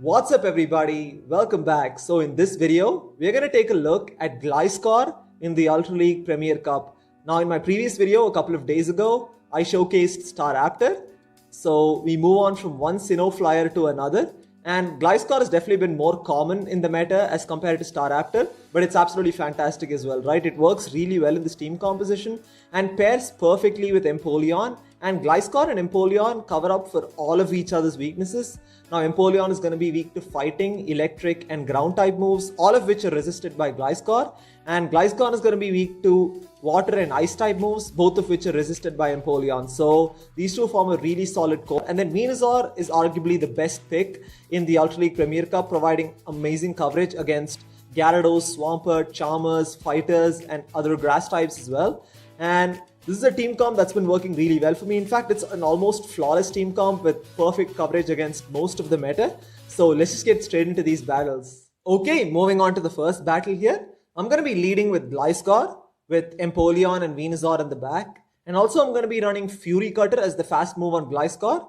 What's up everybody, welcome back. So in this video, we're going to take a look at Gliscor in the Ultra League Premier Cup. Now in my previous video a couple of days ago, I showcased Staraptor. So we move on from one Sinnoh flyer to another. And Gliscor has definitely been more common in the meta as compared to Staraptor, but it's absolutely fantastic as well, right? It works really well in this team composition and pairs perfectly with Empoleon. And Gliscor and Empoleon cover up for all of each other's weaknesses. Now Empoleon is going to be weak to fighting, electric and ground type moves, all of which are resisted by Gliscor. And Gliscor is going to be weak to water and ice type moves, both of which are resisted by Empoleon. So these two form a really solid core. And then Venusaur is arguably the best pick in the Ultra League Premier Cup, providing amazing coverage against Gyarados, Swampert, Charmers, Fighters and other grass types as well. And this is a team comp that's been working really well for me. In fact, it's an almost flawless team comp with perfect coverage against most of the meta. So let's just get straight into these battles. Okay, moving on to the first battle here. I'm going to be leading with Gliscor, with Empoleon and Venusaur in the back. And also I'm going to be running Fury Cutter as the fast move on Gliscor.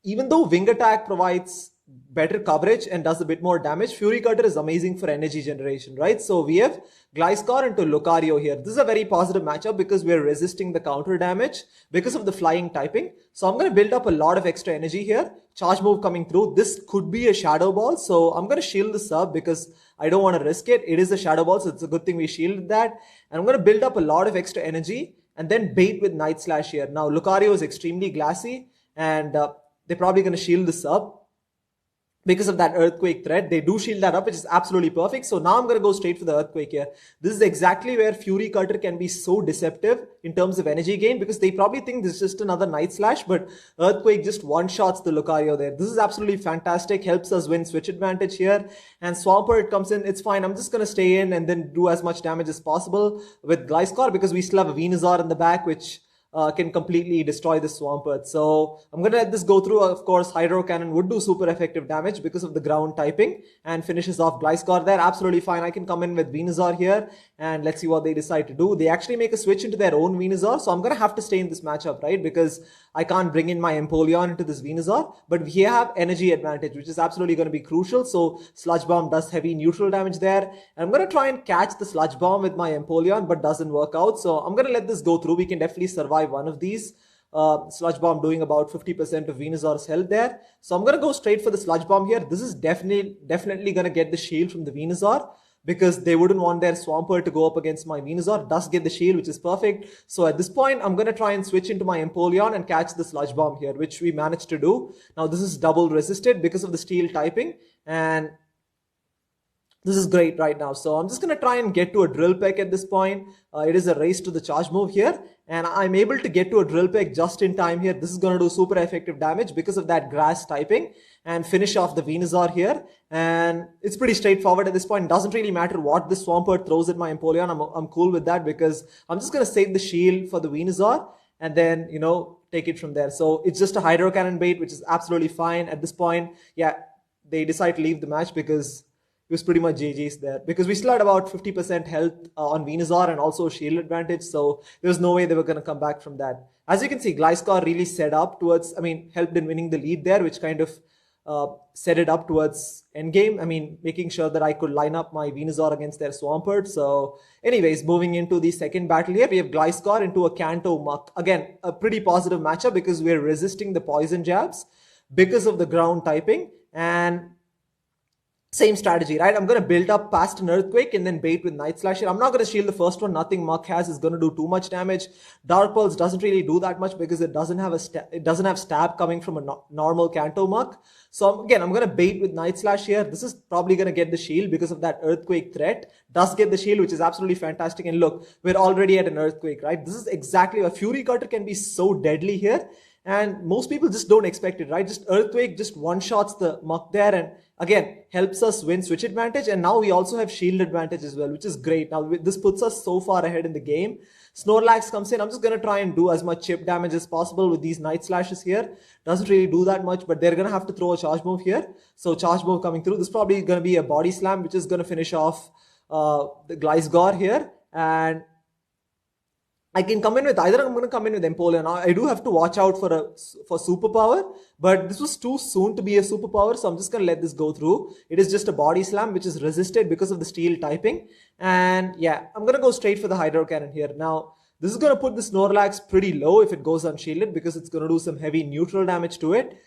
Even though Wing Attack provides better coverage and does a bit more damage, Fury Cutter is amazing for energy generation, right? So we have Gliscor into Lucario here. This is a very positive matchup because we're resisting the counter damage because of the flying typing. So I'm going to build up a lot of extra energy here. Charge move coming through. This could be a Shadow Ball. So I'm going to shield this up because I don't want to risk it. It is a Shadow Ball, so it's a good thing we shielded that. And I'm going to build up a lot of extra energy and then bait with Night Slash here. Now Lucario is extremely glassy and they're probably going to shield this up. Because of that Earthquake threat, they do shield that up, which is absolutely perfect. So now I'm going to go straight for the Earthquake here. This is exactly where Fury Cutter can be so deceptive in terms of energy gain, because they probably think this is just another Night Slash, but Earthquake just one-shots the Lucario there. This is absolutely fantastic, helps us win switch advantage here. And Swampert comes in, it's fine. I'm just going to stay in and then do as much damage as possible with Gliscor, because we still have a Venusaur in the back, which can completely destroy the Swampert. So I'm going to let this go through. Of course, Hydro Cannon would do super effective damage because of the ground typing and finishes off Gliscor there. Absolutely fine. I can come in with Venusaur here and let's see what they decide to do. They actually make a switch into their own Venusaur. So I'm going to have to stay in this matchup, right? Because I can't bring in my Empoleon into this Venusaur. But we have energy advantage, which is absolutely going to be crucial. So Sludge Bomb does heavy neutral damage there. And I'm going to try and catch the Sludge Bomb with my Empoleon, but doesn't work out. So I'm going to let this go through. We can definitely survive one of these. Sludge Bomb doing about 50% of Venusaur's health there. So I'm going to go straight for the Sludge Bomb here. This is definitely going to get the shield from the Venusaur, because they wouldn't want their Swampert to go up against my Venusaur. Does get the shield, which is perfect. So at this point, I'm going to try and switch into my Empoleon and catch the Sludge Bomb here, which we managed to do. Now this is double resisted because of the steel typing, and this is great right now. So I'm just going to try and get to a Drill Peck at this point. It is a race to the charge move here. And I'm able to get to a Drill Peck just in time here. This is going to do super effective damage because of that grass typing. And finish off the Venusaur here. And it's pretty straightforward at this point. It doesn't really matter what the Swampert throws at my Empoleon. I'm cool with that because I'm just going to save the shield for the Venusaur. And then, take it from there. So it's just a Hydro Cannon bait, which is absolutely fine at this point. Yeah, they decide to leave the match because it was pretty much GG's there, because we still had about 50% health on Venusaur and also shield advantage. So there was no way they were going to come back from that. As you can see, Gliscor really set up towards, helped in winning the lead there, which kind of set it up towards endgame. Making sure that I could line up my Venusaur against their Swampert. So anyways, moving into the second battle here, we have Gliscor into a Kanto Muck. Again, a pretty positive matchup because we're resisting the poison jabs because of the ground typing. And same strategy, right? I'm going to build up past an Earthquake and then bait with Night Slash here. I'm not going to shield the first one. Nothing Muck has is going to do too much damage. Dark Pulse doesn't really do that much because it doesn't have stab coming from a normal Kanto Muck. So again, I'm going to bait with Night Slash here. This is probably going to get the shield because of that Earthquake threat. Does get the shield, which is absolutely fantastic. And look, we're already at an Earthquake, right? This is exactly why Fury Cutter can be so deadly here. And most people just don't expect it, right? Just Earthquake just one-shots the Muck there and again, helps us win switch advantage. And now we also have shield advantage as well, which is great. Now this puts us so far ahead in the game. Snorlax comes in. I'm just going to try and do as much chip damage as possible with these Night Slashes here. Doesn't really do that much, but they're going to have to throw a charge move here. So charge move coming through. This is probably going to be a body slam, which is going to finish off the Gliscor here. And I can come in with either. I'm going to come in with Empoleon. I do have to watch out for superpower, but this was too soon to be a superpower, so I'm just going to let this go through. It is just a body slam, which is resisted because of the steel typing. And yeah, I'm going to go straight for the Hydro Cannon here. Now, this is going to put the Snorlax pretty low if it goes unshielded because it's going to do some heavy neutral damage to it.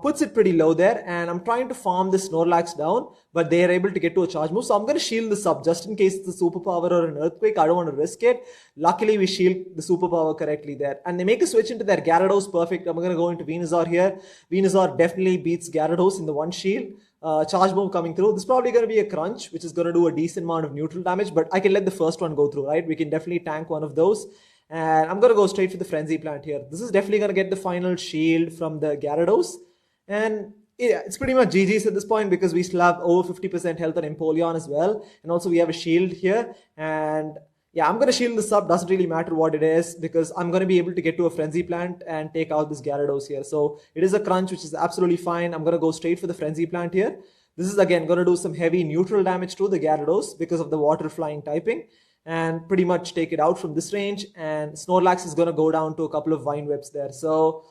Puts it pretty low there, and I'm trying to farm this Snorlax down, but they are able to get to a charge move, so I'm going to shield this up just in case it's a superpower or an earthquake. I don't want to risk it. Luckily, we shield the superpower correctly there, and they make a switch into their Gyarados. Perfect. I'm going to go into Venusaur here. Venusaur definitely beats Gyarados in the one shield. Charge move coming through. This is probably going to be a crunch, which is going to do a decent amount of neutral damage, but I can let the first one go through, right? We can definitely tank one of those. And I'm going to go straight for the Frenzy Plant here. This is definitely going to get the final shield from the Gyarados. And yeah, it's pretty much GG's at this point because we still have over 50% health on Empoleon as well. And also we have a shield here. And yeah, I'm going to shield this up. Doesn't really matter what it is because I'm going to be able to get to a Frenzy Plant and take out this Gyarados here. So it is a crunch, which is absolutely fine. I'm going to go straight for the Frenzy Plant here. This is again going to do some heavy neutral damage to the Gyarados because of the water flying typing. And pretty much take it out from this range. And Snorlax is going to go down to a couple of Vine Whips there. So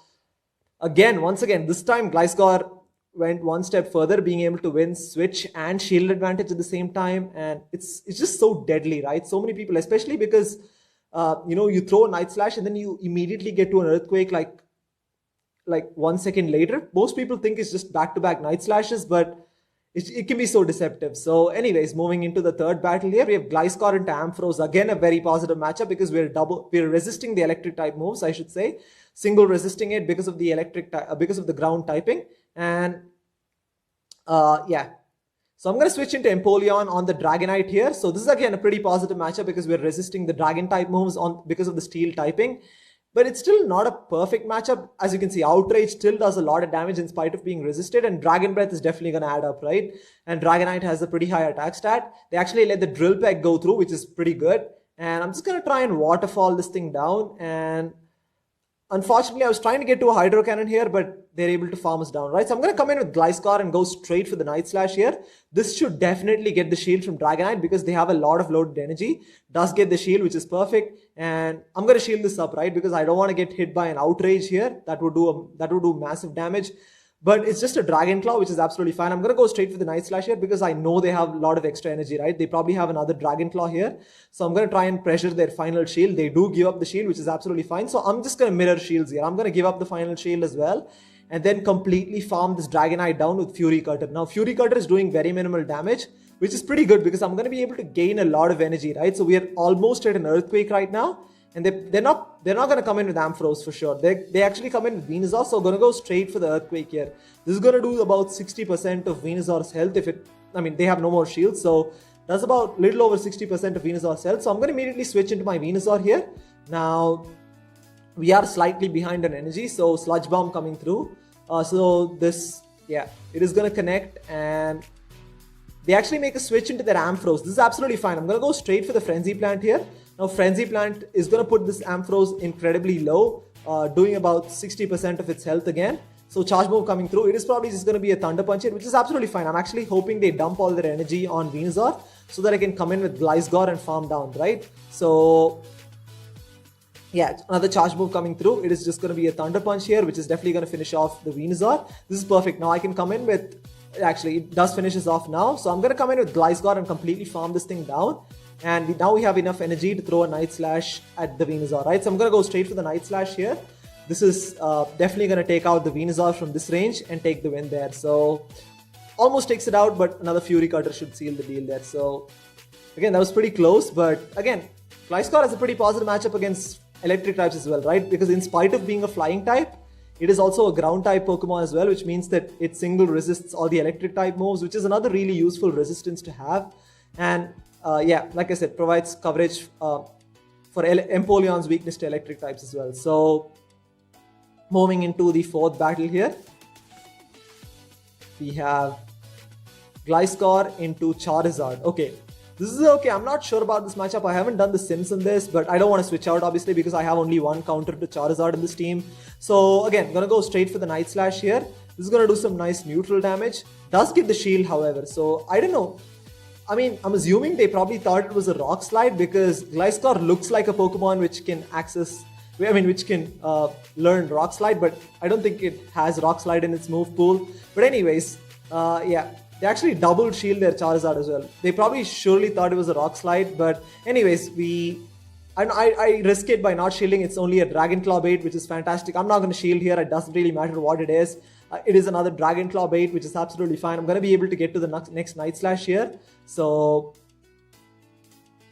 once again, this time Gliscor went one step further, being able to win switch and shield advantage at the same time. And it's just so deadly, right? So many people, especially because, you throw a Night Slash and then you immediately get to an Earthquake like 1 second later. Most people think it's just back-to-back Night Slashes, but it can be so deceptive. So anyways, moving into the third battle here, we have Gliscor into Ampharos. Again, a very positive matchup because we're resisting the electric type moves, I should say. Single resisting it because of the because of the ground typing. And yeah. So I'm going to switch into Empoleon on the Dragonite here. So this is again a pretty positive matchup because we're resisting the Dragon type moves because of the steel typing. But it's still not a perfect matchup. As you can see, Outrage still does a lot of damage in spite of being resisted. And Dragon Breath is definitely going to add up, right? And Dragonite has a pretty high attack stat. They actually let the Drill Peck go through, which is pretty good. And I'm just going to try and waterfall this thing down. And unfortunately, I was trying to get to a Hydro Cannon here, but they're able to farm us down, right? So I'm going to come in with Gliscor and go straight for the Night Slash here. This should definitely get the shield from Dragonite because they have a lot of loaded energy. Does get the shield, which is perfect. And I'm going to shield this up, right? Because I don't want to get hit by an Outrage here. That would do massive damage. But it's just a Dragon Claw, which is absolutely fine. I'm going to go straight for the Night Slash here because I know they have a lot of extra energy, right? They probably have another Dragon Claw here. So I'm going to try and pressure their final shield. They do give up the shield, which is absolutely fine. So I'm just going to mirror shields here. I'm going to give up the final shield as well. And then completely farm this Dragonite down with Fury Cutter. Now, Fury Cutter is doing very minimal damage, which is pretty good because I'm going to be able to gain a lot of energy, right? So we are almost at an Earthquake right now. And they're not going to come in with Ampharos for sure. They actually come in with Venusaur, so going to go straight for the Earthquake here. This is going to do about 60% of Venusaur's health they have no more shields, so that's about little over 60% of Venusaur's health. So I'm going to immediately switch into my Venusaur here. Now, we are slightly behind on energy, so Sludge Bomb coming through. It is going to connect, and they actually make a switch into their Ampharos. This is absolutely fine. I'm going to go straight for the Frenzy Plant here. Now, Frenzy Plant is going to put this Ampharos incredibly low, doing about 60% of its health again. So, Charge Move coming through. It is probably just going to be a Thunder Punch here, which is absolutely fine. I'm actually hoping they dump all their energy on Venusaur so that I can come in with Gliscor and farm down, right? So, yeah, another Charge Move coming through. It is just going to be a Thunder Punch here, which is definitely going to finish off the Venusaur. This is perfect. Now, I can come in with... Actually, it does finish us off now. So, I'm going to come in with Gliscor and completely farm this thing down. And now we have enough energy to throw a Night Slash at the Venusaur, right? So I'm going to go straight for the Night Slash here. This is definitely going to take out the Venusaur from this range and take the win there. So almost takes it out, but another Fury Cutter should seal the deal there. So again, that was pretty close. But again, Gliscor has a pretty positive matchup against electric types as well, right? Because in spite of being a flying type, it is also a ground type Pokemon as well, which means that it single resists all the electric type moves, which is another really useful resistance to have. And like I said, provides coverage for Empoleon's weakness to electric types as well. So, moving into the fourth battle here, we have Gliscor into Charizard. Okay, this is okay. I'm not sure about this matchup. I haven't done the sims in this, but I don't want to switch out obviously because I have only one counter to Charizard in this team. So, again, gonna go straight for the Night Slash here. This is gonna do some nice neutral damage. Does give the shield, however. So, I don't know. I mean, I'm assuming they probably thought it was a rock slide because Gliscor looks like a Pokemon which can which can learn rock slide, but I don't think it has rock slide in its move pool. But anyways, yeah, they actually double shield their Charizard as well. They probably surely thought it was a rock slide, but anyways, I risk it by not shielding. It's only a Dragon Claw bait, which is fantastic. I'm not going to shield here. It doesn't really matter what it is. It is another Dragon Claw bait, which is absolutely fine. I'm going to be able to get to the next Night Slash here. So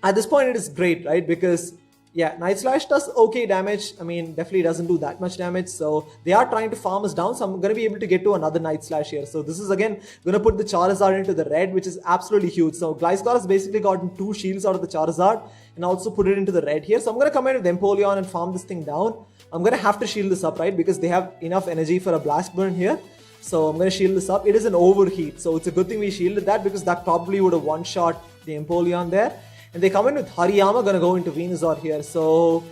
at this point, it is great, right? Because yeah, Night Slash does okay damage. I mean, definitely doesn't do that much damage. So they are trying to farm us down. So I'm going to be able to get to another Night Slash here. So this is again going to put the Charizard into the red, which is absolutely huge. So Gliscor has basically gotten 2 shields out of the Charizard and also put it into the red here. So I'm going to come in with Empoleon and farm this thing down. I'm going to have to shield this up, right? Because they have enough energy for a Blast Burn here. So I'm going to shield this up. It is an overheat. So it's a good thing we shielded that because that probably would have one-shot the Empoleon there. And they come in with Hariyama, going to go into Venusaur here. So,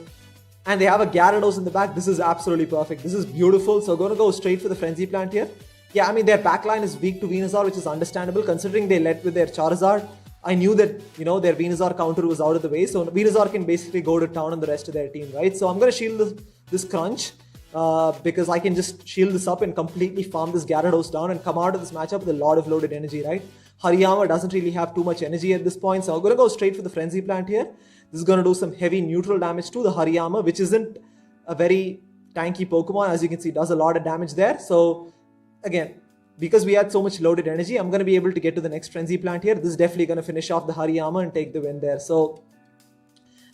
and they have a Gyarados in the back. This is absolutely perfect. This is beautiful. So going to go straight for the Frenzy Plant here. Yeah, I mean, their backline is weak to Venusaur, which is understandable considering they led with their Charizard. I knew that, you know, their Venusaur counter was out of the way. So Venusaur can basically go to town on the rest of their team, right? So I'm going to shield this Crunch because I can just shield this up and completely farm this Gyarados down and come out of this matchup with a lot of loaded energy, right? Hariyama doesn't really have too much energy at this point. So I'm going to go straight for the Frenzy Plant here. This is going to do some heavy neutral damage to the Hariyama, which isn't a very tanky Pokemon. As you can see, it does a lot of damage there. So again, because we had so much loaded energy, I'm going to be able to get to the next Frenzy Plant here. This is definitely going to finish off the Hariyama and take the win there. So,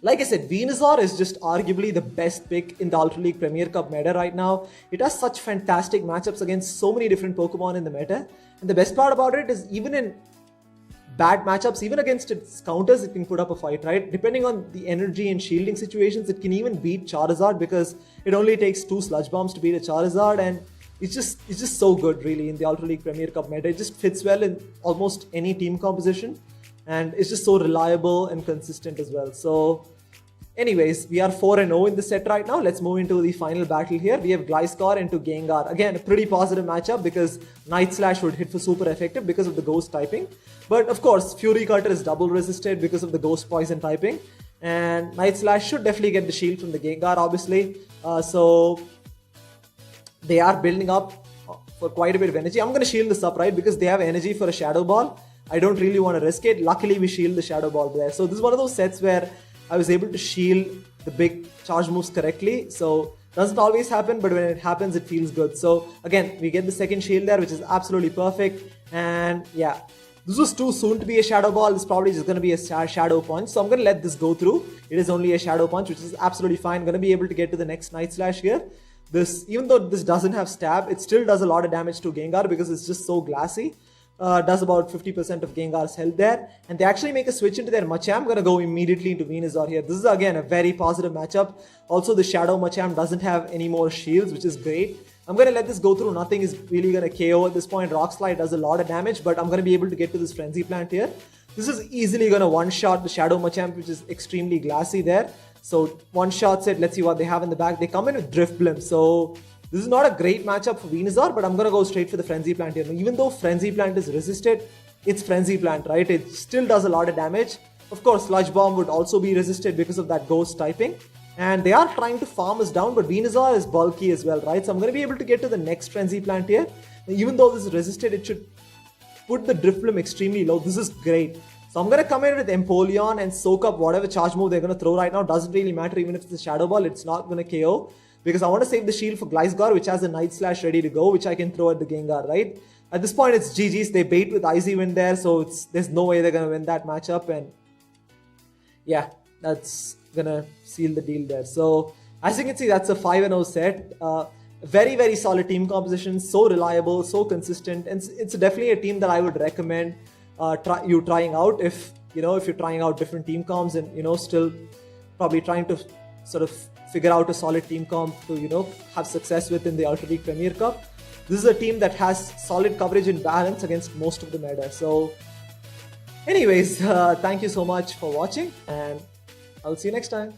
like I said, Venusaur is just arguably the best pick in the Ultra League Premier Cup meta right now. It has such fantastic matchups against so many different Pokemon in the meta. And the best part about it is even in bad matchups, even against its counters, it can put up a fight, right? Depending on the energy and shielding situations, it can even beat Charizard because it only takes 2 Sludge Bombs to beat a Charizard, and it's just so good really in the Ultra League Premier Cup meta. It just fits well in almost any team composition, and it's just so reliable and consistent as well. So anyways, we are 4-0 in the set right now. Let's move into the final battle here. We have Gliscor into Gengar. Again, a pretty positive matchup because Night Slash would hit for super effective because of the Ghost typing. But of course, Fury Cutter is double resisted because of the Ghost Poison typing. And Night Slash should definitely get the shield from the Gengar, obviously. So they are building up for quite a bit of energy. I'm going to shield this up, right? Because they have energy for a Shadow Ball. I don't really want to risk it. Luckily, we shield the Shadow Ball there. So this is one of those sets where I was able to shield the big charge moves correctly. So doesn't always happen, but when it happens, it feels good. So again, we get the second shield there, which is absolutely perfect. And yeah, this was too soon to be a Shadow Ball. This is probably just going to be a Shadow Punch. So I'm going to let this go through. It is only a Shadow Punch, which is absolutely fine. Going to be able to get to the next Night Slash here. This, even though this doesn't have stab, it still does a lot of damage to Gengar because it's just so glassy. Does about 50% of Gengar's health there. And they actually make a switch into their Machamp. Going to go immediately into Venusaur here. This is again a very positive matchup. Also, the Shadow Machamp doesn't have any more shields, which is great. I'm going to let this go through. Nothing is really going to KO at this point. Rock Slide does a lot of damage, but I'm going to be able to get to this Frenzy Plant here. This is easily going to one-shot the Shadow Machamp, which is extremely glassy there. So one-shots it. Let's see what they have in the back. They come in with Drift Blimp. So this is not a great matchup for Venusaur, but I'm going to go straight for the Frenzy Plant here. Even though Frenzy Plant is resisted, it's Frenzy Plant, right? It still does a lot of damage. Of course, Sludge Bomb would also be resisted because of that Ghost typing. And they are trying to farm us down, but Venusaur is bulky as well, right? So I'm going to be able to get to the next Frenzy Plant here. Even though this is resisted, it should put the Drift Blimp extremely low. This is great. So I'm going to come in with Empoleon and soak up whatever charge move they're going to throw right now. Doesn't really matter even if it's a Shadow Ball. It's not going to KO. Because I want to save the shield for Gliscor, which has a Night Slash ready to go, which I can throw at the Gengar, right? At this point, it's GG's. They bait with Icy Wind there, so there's no way they're going to win that matchup. And yeah, that's going to seal the deal there. So as you can see, that's a 5-0 set. Very, very solid team composition. So reliable, so consistent. And it's definitely a team that I would recommend you trying out if you're trying out different team comps and, still probably trying to sort of figure out a solid team comp to, have success with in the Ultra League Premier Cup. This is a team that has solid coverage and balance against most of the meta. So anyways, thank you so much for watching, and I'll see you next time.